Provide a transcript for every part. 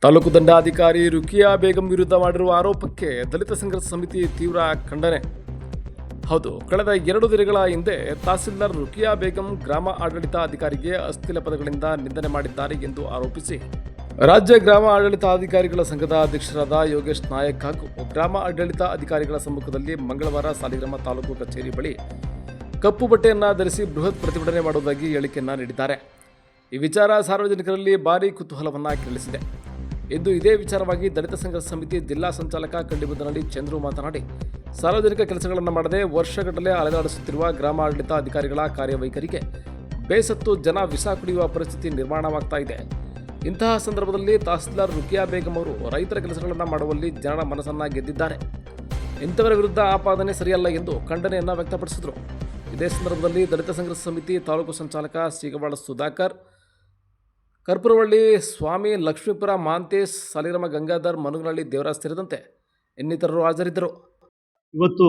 ತಾಲೂಕು ದಂಡಾಧಿಕಾರಿ ರುಕಿಯಾ ಬೇಗಂ ವಿರುದ್ಧ ಮಾಡಿರುವ ಆರೋಪಕ್ಕೆ ದಲಿತ ಸಂಘರ್ಷ ಸಮಿತಿ ತೀವ್ರ ಖಂಡನೆ. ಹೌದು, ಕಳೆದ 2 ದಿನಗಳ ಹಿಂದೆ ತಹಸೀಲ್ದಾರ್ ರುಕಿಯಾ ಬೇಗಂ ಗ್ರಾಮ ಆಡಳಿತ ಅಧಿಕಾರಿಗೆ ಅಶ್ಲೀಲ ಪದಗಳಿಂದ ನಿಂದನೆ ಮಾಡಿದ್ದಾರೆ ಎಂದು ಆರೋಪಿಸಿ ರಾಜ್ಯ ಗ್ರಾಮ ಆಡಳಿತ ಅಧಿಕಾರಿಗಳ ಸಂಘದ ಅಧ್ಯಕ್ಷರಾದ ಯೋಗೇಶ್ ನಾಯಕ್ ಹಾಗೂ ಗ್ರಾಮ ಆಡಳಿತ ಅಧಿಕಾರಿಗಳ ಸಮ್ಮುಖದಲ್ಲಿ ಮಂಗಳವಾರ ಸಾಲಿಗ್ರಾಮ ತಾಲೂಕು ಕಚೇರಿ ಬಳಿ ಕಪ್ಪು ಬಟ್ಟೆಯನ್ನು ಧರಿಸಿ ಬೃಹತ್ ಪ್ರತಿಭಟನೆ ಮಾಡುವುದಾಗಿ ಹೇಳಿಕೆಯನ್ನು ನೀಡಿದ್ದಾರೆ. ಈ ವಿಚಾರ ಸಾರ್ವಜನಿಕರಲ್ಲಿ ಭಾರೀ ಕುತೂಹಲವನ್ನು ಕೆರಳಿಸಿದೆ. ಇಂದು ಇದೇ ವಿಚಾರವಾಗಿ ದಲಿತ ಸಂಘರ್ಷ ಸಮಿತಿ ಜಿಲ್ಲಾ ಸಂಚಾಲಕ ಕಂಡಿಬುದ್ದನಹಳ್ಳಿ ಚಂದ್ರು ಮಾತನಾಡಿ, ಸಾರ್ವಜನಿಕ ಕೆಲಸಗಳನ್ನು ಮಾಡದೆ ವರ್ಷಗಟ್ಟಲೆ ಅಲೆದಾಡಿಸುತ್ತಿರುವ ಗ್ರಾಮ ಆಡಳಿತ ಅಧಿಕಾರಿಗಳ ಕಾರ್ಯವೈಖರಿಗೆ ಬೇಸತ್ತು ಜನ ವಿಷ ಕುಡಿಯುವ ಪರಿಸ್ಥಿತಿ ನಿರ್ಮಾಣವಾಗ್ತಾ ಇದೆ. ಇಂತಹ ಸಂದರ್ಭದಲ್ಲಿ ತಹಸೀಲ್ದಾರ್ ರುಕಿಯಾ ಬೇಗಂ ಅವರು ರೈತರ ಕೆಲಸಗಳನ್ನು ಮಾಡುವಲ್ಲಿ ಜನರ ಮನಸ್ಸನ್ನು ಗೆದ್ದಿದ್ದಾರೆ. ಇಂಥವರ ವಿರುದ್ಧ ಆಪಾದನೆ ಸರಿಯಲ್ಲ ಎಂದು ಖಂಡನೆಯನ್ನು ವ್ಯಕ್ತಪಡಿಸಿದರು. ಇದೇ ಸಂದರ್ಭದಲ್ಲಿ ದಲಿತ ಸಂಘರ್ಷ ಸಮಿತಿ ತಾಲೂಕು ಸಂಚಾಲಕ ಸಿಗವಾಡ ಸುಧಾಕರ್, ಕರ್ಪುರವಳ್ಳಿ ಸ್ವಾಮಿ, ಲಕ್ಷ್ಮೀಪುರ ಮಾಂತೇಶ್, ಸಾಲಿಗ್ರಾಮ ಗಂಗಾಧರ್, ಮನುಗನಹಳ್ಳಿ ದೇವರಾಜ್ ಸೇರಿದಂತೆ ಇನ್ನಿತರರು ಹಾಜರಿದ್ದರು. ಇವತ್ತು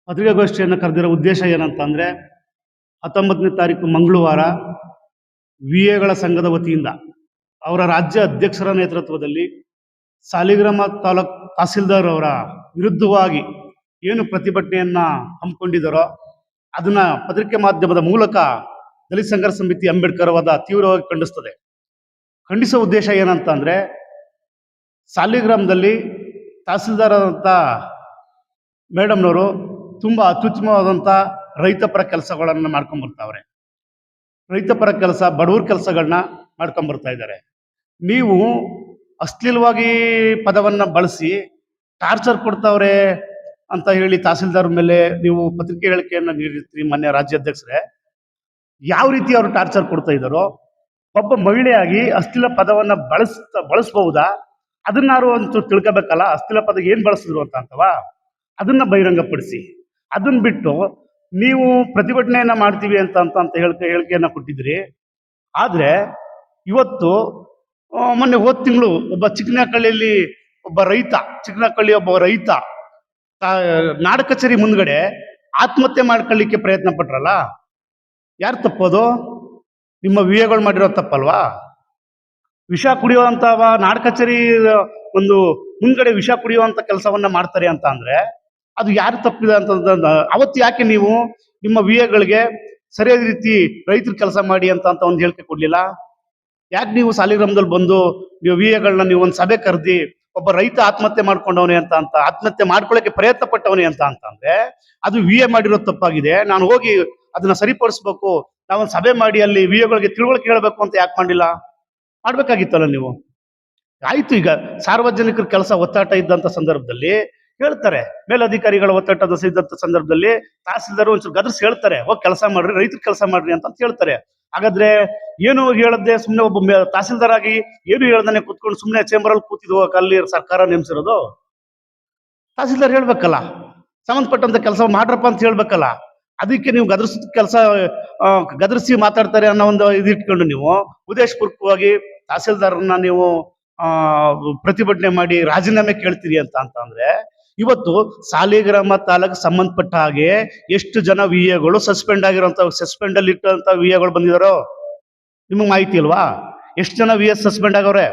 ಪತ್ರಿಕಾಗೋಷ್ಠಿಯನ್ನು ಕರೆದಿರೋ ಉದ್ದೇಶ ಏನಂತ ಅಂದರೆ, 19ನೇ ತಾರೀಕು ಮಂಗಳವಾರ ವಿಎಗಳ ಸಂಘದ ವತಿಯಿಂದ ಅವರ ರಾಜ್ಯ ಅಧ್ಯಕ್ಷರ ನೇತೃತ್ವದಲ್ಲಿ ಸಾಲಿಗ್ರಾಮ ತಾಲೂಕು ತಹಸೀಲ್ದಾರ್ ಅವರ ವಿರುದ್ಧವಾಗಿ ಏನು ಪ್ರತಿಭಟನೆಯನ್ನು ಹಮ್ಮಿಕೊಂಡಿದ್ದಾರೋ ಅದನ್ನು ಪತ್ರಿಕೆ ಮಾಧ್ಯಮದ ಮೂಲಕ ದಲಿತ ಸಂಘರ್ಷ ಸಮಿತಿ ಅಂಬೇಡ್ಕರ್ ವಾದ ತೀವ್ರವಾಗಿ ಖಂಡಿಸೋ ಉದ್ದೇಶ ಏನಂತ ಅಂದರೆ, ಸಾಲಿಗ್ರಾಮದಲ್ಲಿ ತಹಸೀಲ್ದಾರ್ ಆದಂಥ ಮೇಡಮ್ನವರು ತುಂಬ ಅತ್ಯುತ್ತಮವಾದಂಥ ರೈತಪರ ಕೆಲಸಗಳನ್ನು ಮಾಡ್ಕೊಂಬರ್ತಾವ್ರೆ. ರೈತಪರ ಕೆಲಸ, ಬಡವ್ರ ಕೆಲಸಗಳನ್ನ ಮಾಡ್ಕೊಂಬರ್ತಾ ಇದ್ದಾರೆ. ನೀವು ಅಶ್ಲೀಲವಾಗಿ ಪದವನ್ನು ಬಳಸಿ ಟಾರ್ಚರ್ ಕೊಡ್ತಾವ್ರೆ ಅಂತ ಹೇಳಿ ತಹಸೀಲ್ದಾರ್ ಮೇಲೆ ನೀವು ಪತ್ರಿಕೆ ಹೇಳಿಕೆಯನ್ನು ನೀಡಿರ್ತೀರಿ ಮಾನ್ಯ ರಾಜ್ಯಾಧ್ಯಕ್ಷರೇ. ಯಾವ ರೀತಿ ಅವರು ಟಾರ್ಚರ್ ಕೊಡ್ತಾ ಇದ್ದಾರೋ, ಒಬ್ಬ ಮಹಿಳೆಯಾಗಿ ಅಶ್ಲೀಲ ಪದವನ್ನು ಬಳಸಬಹುದಾ ಅದನ್ನಾರು ಅಂತೂ ತಿಳ್ಕೋಬೇಕಲ್ಲ. ಅಶ್ಲೀಲ ಪದ ಏನು ಬಳಸಿದ್ರು ಅಂತವಾ ಅದನ್ನ ಬಹಿರಂಗಪಡಿಸಿ. ಅದನ್ನ ಬಿಟ್ಟು ನೀವು ಪ್ರತಿಭಟನೆಯನ್ನ ಮಾಡ್ತೀವಿ ಅಂತ ಹೇಳಿಕೆಯನ್ನು ಕೊಟ್ಟಿದ್ರಿ. ಆದರೆ ಇವತ್ತು ಮೊನ್ನೆ ಹೋದ ತಿಂಗಳು ಒಬ್ಬ ಚಿಕ್ಕನಹಳ್ಳಿಯಲ್ಲಿ ಒಬ್ಬ ರೈತ ನಾಡ ಕಚೇರಿ ಮುಂದ್ಗಡೆ ಆತ್ಮಹತ್ಯೆ ಮಾಡ್ಕೊಳ್ಳಿಕ್ಕೆ ಪ್ರಯತ್ನ ಪಟ್ರಲ್ಲ, ಯಾರು ತಪ್ಪೋದು? ನಿಮ್ಮ ವಿಎಗಳು ಮಾಡಿರೋ ತಪ್ಪಲ್ವಾ? ವಿಷ ಕುಡಿಯುವಂತವ ನಾಡ ಕಚೇರಿ ಒಂದು ಮುಂದ್ಗಡೆ ವಿಷ ಕುಡಿಯುವಂತ ಕೆಲಸವನ್ನ ಮಾಡ್ತಾರೆ ಅಂತ ಅಂದ್ರೆ ಅದು ಯಾರು ತಪ್ಪಿದೆ ಅಂತ ಅವತ್ತು ಯಾಕೆ ನೀವು ನಿಮ್ಮ ವಿಎಗಳಿಗೆ ಸರಿಯಾದ ರೀತಿ ರೈತರ ಕೆಲಸ ಮಾಡಿ ಅಂತ ಒಂದು ಹೇಳಿಕೆ ಕೊಡ್ಲಿಲ್ಲ? ಯಾಕೆ ನೀವು ಸಾಲಿಗ್ರಾಮದಲ್ಲಿ ಬಂದು ನೀವು ವಿಎಗಳನ್ನ ನೀವು ಒಂದು ಸಭೆ ಕರೆದಿ ಒಬ್ಬ ರೈತ ಆತ್ಮಹತ್ಯೆ ಮಾಡ್ಕೊಂಡವನೇ ಅಂತ ಆತ್ಮಹತ್ಯೆ ಮಾಡ್ಕೊಳ್ಳೋಕೆ ಪ್ರಯತ್ನ ಪಟ್ಟವನೇ ಅಂತಂದ್ರೆ ಅದು ವಿಎ ಮಾಡಿರೋ ತಪ್ಪಾಗಿದೆ, ನಾನು ಹೋಗಿ ಅದನ್ನ ಸರಿಪಡಿಸ್ಬೇಕು, ನಾವೊಂದು ಸಭೆ ಮಾಡಿ ಅಲ್ಲಿ ವಿಎಗಳಿಗೆ ತಿಳುವಳಿಕೆ ಹೇಳಬೇಕು ಅಂತ ಯಾಕೆ ಮಾಡಿಲ್ಲ? ಮಾಡ್ಬೇಕಾಗಿತ್ತಲ್ಲ ನೀವು. ಆಯ್ತು, ಈಗ ಸಾರ್ವಜನಿಕರ ಕೆಲಸ ಒತ್ತಾಟ ಇದ್ದಂತ ಸಂದರ್ಭದಲ್ಲಿ ಹೇಳ್ತಾರೆ, ಮೇಲಧಿಕಾರಿಗಳ ಒತ್ತಡದ ಇದ್ದಂತ ಸಂದರ್ಭದಲ್ಲಿ ತಹಸೀಲ್ದಾರ್ ಒಂಚೂರು ಗದರ್ಸ್ ಹೇಳ್ತಾರೆ, ಹೋಗಿ ಕೆಲಸ ಮಾಡ್ರಿ, ರೈತರ ಕೆಲಸ ಮಾಡ್ರಿ ಅಂತ ಹೇಳ್ತಾರೆ. ಹಾಗಾದ್ರೆ ಏನು ಹೇಳದೆ ಸುಮ್ಮನೆ ಒಬ್ಬ ತಹಸೀಲ್ದಾರ್ ಆಗಿ ಏನು ಹೇಳ್ದಾನೆ ಕೂತ್ಕೊಂಡು ಸುಮ್ಮನೆ ಚೇಂಬರ್ ಅಲ್ಲಿ ಕೂತಿದ್ವು ಅಲ್ಲಿ ಸರ್ಕಾರ ನೇಮಿಸಿರೋದು? ತಹಸೀಲ್ದಾರ್ ಹೇಳ್ಬೇಕಲ್ಲ, ಸಂಬಂಧಪಟ್ಟಂತ ಕೆಲಸ ಮಾಡ್ರಪ್ಪ ಅಂತ ಹೇಳ್ಬೇಕಲ್ಲ. ಅದಕ್ಕೆ ನೀವು ಗದರಿಸಿ ಮಾತಾಡ್ತಾರೆ ಅನ್ನೋ ಒಂದು ಇಟ್ಕೊಂಡು ನೀವು ಉದ್ದೇಶಪೂರ್ವಕವಾಗಿ ತಹಸೀಲ್ದಾರ್ನ ನೀವು ಪ್ರತಿಭಟನೆ ಮಾಡಿ ರಾಜೀನಾಮೆ ಕೇಳ್ತೀರಿ ಅಂತಂದ್ರೆ, ಇವತ್ತು ಸಾಲಿಗ್ರಾಮ ತಾಲೂಕು ಸಂಬಂಧಪಟ್ಟ ಹಾಗೆ ಎಷ್ಟು ಜನ ವಿಎಗಳು ಸಸ್ಪೆಂಡ್ ಅಲ್ಲಿ ಇಟ್ಟಂತ ವಿಎಗಳು ಬಂದಿದಾರೋ ನಿಮಗೆ ಮಾಹಿತಿ ಇಲ್ವಾ? ಎಷ್ಟು ಜನ ವಿಎಸ್ ಸಸ್ಪೆಂಡ್ ಆಗವ್ರೆ?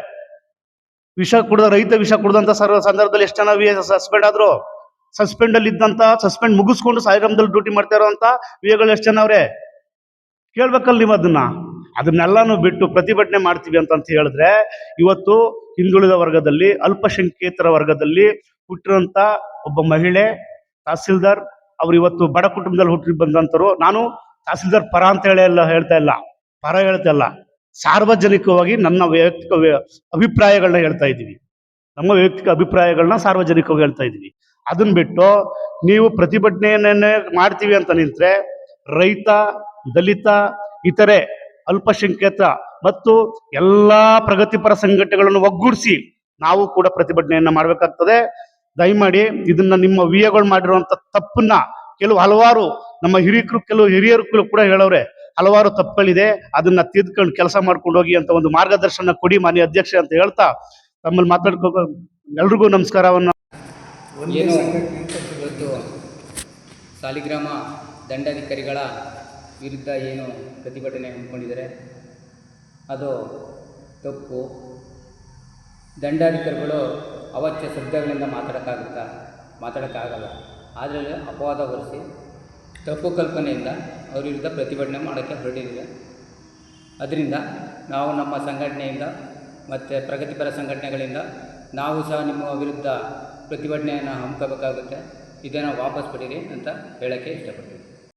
ರೈತ ವಿಷ ಕುಡ್ದಂತ ಸಂದರ್ಭದಲ್ಲಿ ಎಷ್ಟು ಜನ ವಿಎಸ್ ಸಸ್ಪೆಂಡ್ ಆದ್ರು? ಸಸ್ಪೆಂಡ್ ಮುಗಿಸ್ಕೊಂಡು ಸಾಲಿಗ್ರಾಮದಲ್ಲಿ ಡ್ಯೂಟಿ ಮಾಡ್ತಾ ಇರೋಂತ ವಿಎಗಳು ಎಷ್ಟು ಜನ ಅವ್ರೆ? ಕೇಳ್ಬೇಕಲ್ಲ ನೀವು ಅದನ್ನೆಲ್ಲಾನು ಬಿಟ್ಟು ಪ್ರತಿಭಟನೆ ಮಾಡ್ತೀವಿ ಅಂತ ಹೇಳಿದ್ರೆ, ಇವತ್ತು ಹಿಂದುಳಿದ ವರ್ಗದಲ್ಲಿ, ಅಲ್ಪಸಂಖ್ಯಾತರ ವರ್ಗದಲ್ಲಿ ಹುಟ್ಟಿರುವಂತ ಒಬ್ಬ ಮಹಿಳೆ ತಹಸೀಲ್ದಾರ್ ಅವ್ರು ಇವತ್ತು ಬಡ ಕುಟುಂಬದಲ್ಲಿ ಹುಟ್ಟಿ ಬಂದಂತರು. ನಾನು ತಹಸೀಲ್ದಾರ್ ಪರ ಅಂತ ಹೇಳ್ತಾ ಇಲ್ಲ, ಸಾರ್ವಜನಿಕವಾಗಿ ನನ್ನ ವೈಯಕ್ತಿಕ ಅಭಿಪ್ರಾಯಗಳನ್ನ ಹೇಳ್ತಾ ಇದ್ದೀವಿ. ನಮ್ಮ ವೈಯಕ್ತಿಕ ಅಭಿಪ್ರಾಯಗಳನ್ನ ಸಾರ್ವಜನಿಕವಾಗಿ ಹೇಳ್ತಾ ಇದ್ದೀವಿ. ಅದನ್ನ ಬಿಟ್ಟು ನೀವು ಪ್ರತಿಭಟನೆಯನ್ನೇ ಮಾಡ್ತೀವಿ ಅಂತ ನಿಂತ್ರೆ ರೈತ, ದಲಿತ, ಇತರೆ ಅಲ್ಪಸಂಖ್ಯಾತ ಮತ್ತು ಎಲ್ಲಾ ಪ್ರಗತಿಪರ ಸಂಘಟನೆಗಳನ್ನು ಒಗ್ಗೂಡಿಸಿ ನಾವು ಕೂಡ ಪ್ರತಿಭಟನೆಯನ್ನ ಮಾಡ್ಬೇಕಾಗ್ತದೆ. ದಯಮಾಡಿ ಇದನ್ನ ನಿಮ್ಮ ವಿಎಗಳು ಮಾಡಿರುವಂತ ತಪ್ಪನ್ನ ಹಲವಾರು ನಮ್ಮ ಹಿರಿಯರು ಕೂಡ ಹೇಳವ್ರೆ, ಹಲವಾರು ತಪ್ಪುಗಳಿದೆ, ಅದನ್ನ ತಿದ್ಕೊಂಡು ಕೆಲಸ ಮಾಡ್ಕೊಂಡು ಹೋಗಿ ಅಂತ ಒಂದು ಮಾರ್ಗದರ್ಶನ ಕೊಡಿ ಮಾನ್ಯ ಅಧ್ಯಕ್ಷ ಅಂತ ಹೇಳ್ತಾ ತಮ್ಮಲ್ಲಿ ಮಾತಾಡ್ಕೋ ಎಲ್ರಿಗೂ ನಮಸ್ಕಾರವನ್ನ. ಏನು ಇವತ್ತು ಸಾಲಿಗ್ರಾಮ ದಂಡಾಧಿಕಾರಿಗಳ ವಿರುದ್ಧ ಏನು ಪ್ರತಿಭಟನೆ ಹಮ್ಮಿಕೊಂಡಿದ್ದಾರೆ ಅದು ತಪ್ಪು. ದಂಡಾಧಿಕಾರಿಗಳು ಅವಾಚ್ಯ ಶಬ್ದಗಳಿಂದ ಮಾತಾಡೋಕ್ಕಾಗಲ್ಲ. ಆದರೆ ಅಪವಾದ ಹೊರಿಸಿ ತಪ್ಪು ಕಲ್ಪನೆಯಿಂದ ಅವ್ರ ವಿರುದ್ಧ ಪ್ರತಿಭಟನೆ ಮಾಡೋಕ್ಕೆ ಹೊರಟಿದ್ದೀವಿ. ಅದರಿಂದ ನಾವು ನಮ್ಮ ಸಂಘಟನೆಯಿಂದ ಮತ್ತು ಪ್ರಗತಿಪರ ಸಂಘಟನೆಗಳಿಂದ ನಾವು ಸಹ ನಿಮ್ಮ ವಿರುದ್ಧ ಪ್ರತಿಭಟನೆಯನ್ನು ಹಮ್ಮಿಕೋಬೇಕಾಗುತ್ತೆ. ಇದನ್ನು ವಾಪಸ್ ಪಡೀರಿ ಅಂತ ಹೇಳೋಕ್ಕೆ ಇಷ್ಟಪಡ್ತೀನಿ.